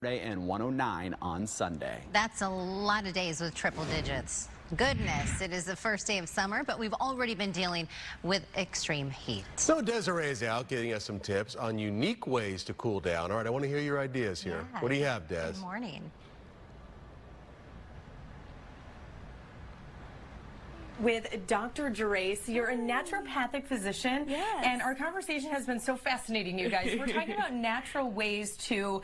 And 109 on Sunday. That's a lot of days with triple digits. Goodness, it is the first day of summer, but we've already been dealing with extreme heat. So Desiree is out getting us some tips on unique ways to cool down. All right, I want to hear your ideas here. Yeah. What do you have, Des? Good morning. With Dr. Gerais. You're a naturopathic physician, yes. And our conversation has been so fascinating, you guys. We're talking about natural ways to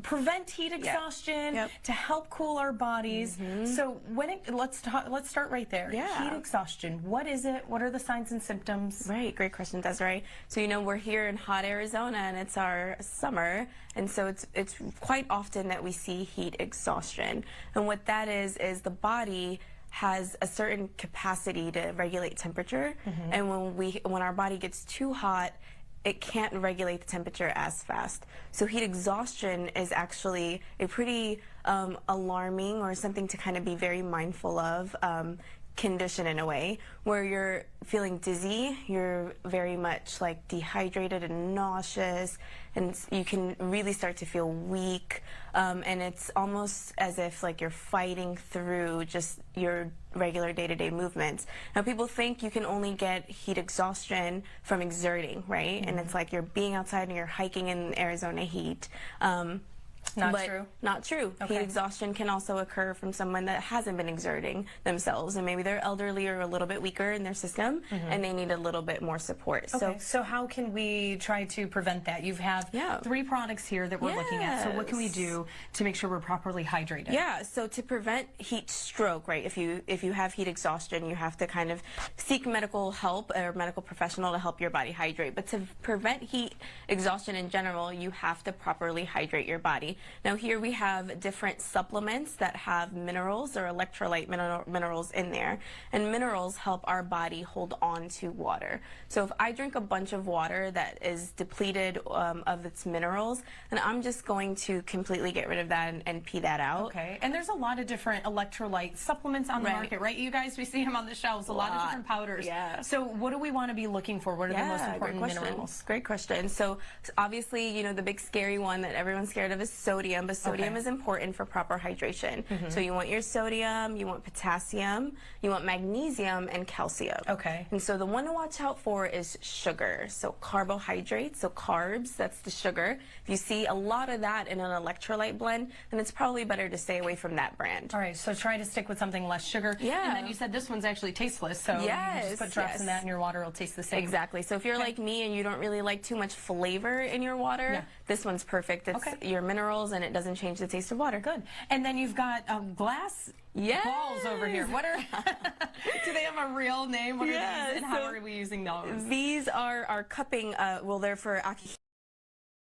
prevent heat exhaustion, to help cool our bodies. So let's start right there. Yeah. Heat exhaustion. What is it? What are the signs and symptoms? Right, great question, Desiree. So we're here in hot Arizona and it's our summer, and so it's quite often that we see heat exhaustion. And what that is the body has a certain capacity to regulate temperature, and when our body gets too hot, it can't regulate the temperature as fast. So heat exhaustion is actually a pretty alarming, or something to kind of be very mindful of, condition in a way, where you're feeling dizzy, you're very much like dehydrated and nauseous, and you can really start to feel weak, and it's almost as if like you're fighting through just your regular day-to-day movements. Now people think you can only get heat exhaustion from exerting, right? And it's like you're being outside and you're hiking in Arizona heat. Not true? Not true. Okay. Heat exhaustion can also occur from someone that hasn't been exerting themselves, and maybe they're elderly or a little bit weaker in their system, and they need a little bit more support. Okay, so how can we try to prevent that? You have 3 products here that we're looking at. So what can we do to make sure we're properly hydrated? Yeah, so to prevent heat stroke, right, if you have heat exhaustion, you have to kind of seek medical help or medical professional to help your body hydrate. But to prevent heat exhaustion in general, you have to properly hydrate your body. Now here we have different supplements that have minerals or electrolyte minerals in there, and minerals help our body hold on to water. So if I drink a bunch of water that is depleted of its minerals, then I'm just going to completely get rid of that and pee that out. Okay, and there's a lot of different electrolyte supplements on the market, right? You guys, we see them on the shelves, a lot of different powders. Yeah. So what do we want to be looking for? What are the most important minerals? Great question. So obviously, the big scary one that everyone's scared of is sodium, but sodium is important for proper hydration. So you want your sodium, you want potassium, you want magnesium, and calcium. Okay. And so the one to watch out for is sugar. So carbohydrates, so carbs, that's the sugar. If you see a lot of that in an electrolyte blend, then it's probably better to stay away from that brand. All right, so try to stick with something less sugar. Yeah. And then you said this one's actually tasteless, so you just put drops in that and your water will taste the same. Exactly. So if you're like me and you don't really like too much flavor in your water, this one's perfect. It's your minerals and it doesn't change the taste of water. Good. And then you've got glass balls over here. What are, do they have a real name? What are these and how are we using those? These are our cupping, they're for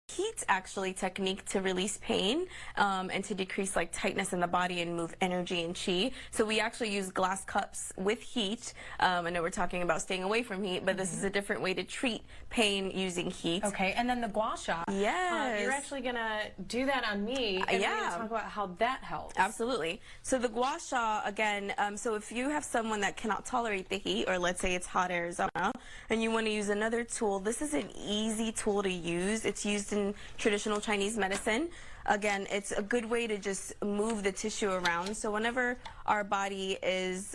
heat actually technique to release pain and to decrease like tightness in the body and move energy and chi. So we actually use glass cups with heat. I know we're talking about staying away from heat, but this is a different way to treat pain using heat. Okay, and then the gua sha. Yes. You're actually going to do that on me, and we're going to talk about how that helps. Absolutely. So the gua sha, again, so if you have someone that cannot tolerate the heat, or let's say it's hot Arizona, and you want to use another tool, this is an easy tool to use. It's used in traditional Chinese medicine. Again, it's a good way to just move the tissue around. So whenever our body is,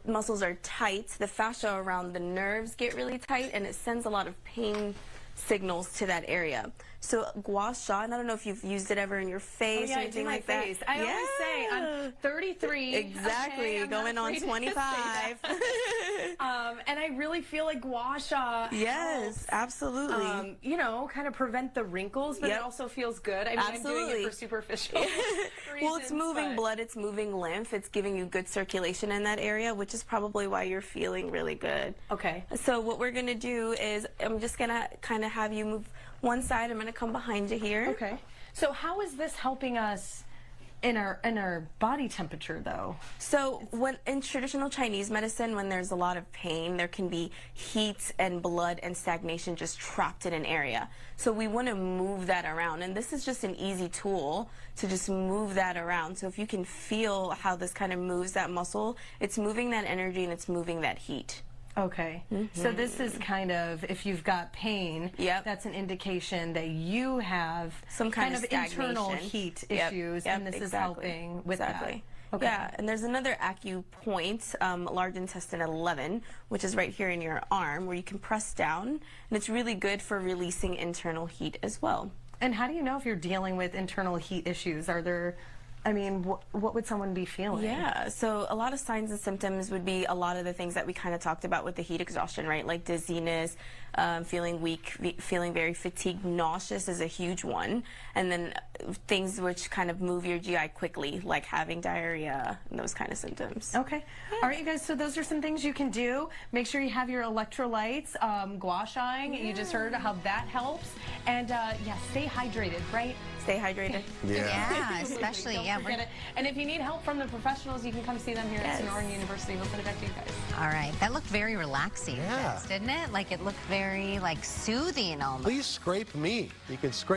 muscles are tight, the fascia around the nerves get really tight, and it sends a lot of pain signals to that area. So gua sha, and I don't know if you've used it ever in your face or anything like that. I always say I'm 33. Exactly, going on 25. And I really feel like gua sha helps, absolutely. Kind of prevent the wrinkles, but it also feels good. I mean, I'm doing it for superficial reasons, well, it's moving blood, it's moving lymph, it's giving you good circulation in that area, which is probably why you're feeling really good. Okay. So what we're going to do is I'm just going to kind of have you move one side. I'm going to come behind you here. Okay. So how is this helping us in our body temperature, though? So when in traditional Chinese medicine, when there's a lot of pain, there can be heat and blood and stagnation just trapped in an area. So we want to move that around, and this is just an easy tool to just move that around. So if you can feel how this kind of moves that muscle, it's moving that energy and it's moving that heat. Okay. So this is kind of, if you've got pain, that's an indication that you have some kind of internal heat issues, and this is helping with that. Okay. Yeah, and there's another acupoint, large intestine 11, which is right here in your arm, where you can press down, and it's really good for releasing internal heat as well. And how do you know if you're dealing with internal heat issues? Are there, I mean, what would someone be feeling? Yeah, so a lot of signs and symptoms would be a lot of the things that we kind of talked about with the heat exhaustion, right? Like dizziness, feeling weak, feeling very fatigued, nauseous is a huge one. And then things which kind of move your GI quickly, like having diarrhea and those kind of symptoms. Okay. Yeah. All right, you guys, so those are some things you can do. Make sure you have your electrolytes, gua shaing. You just heard how that helps. And yeah, stay hydrated, right? Stay hydrated. Yeah, especially, Don't forget it. And if you need help from the professionals, you can come see them here at Sonoran University. We'll put it back to you guys. All right, that looked very relaxing, didn't it? Like it looked very like soothing almost. Please scrape me. You can scrape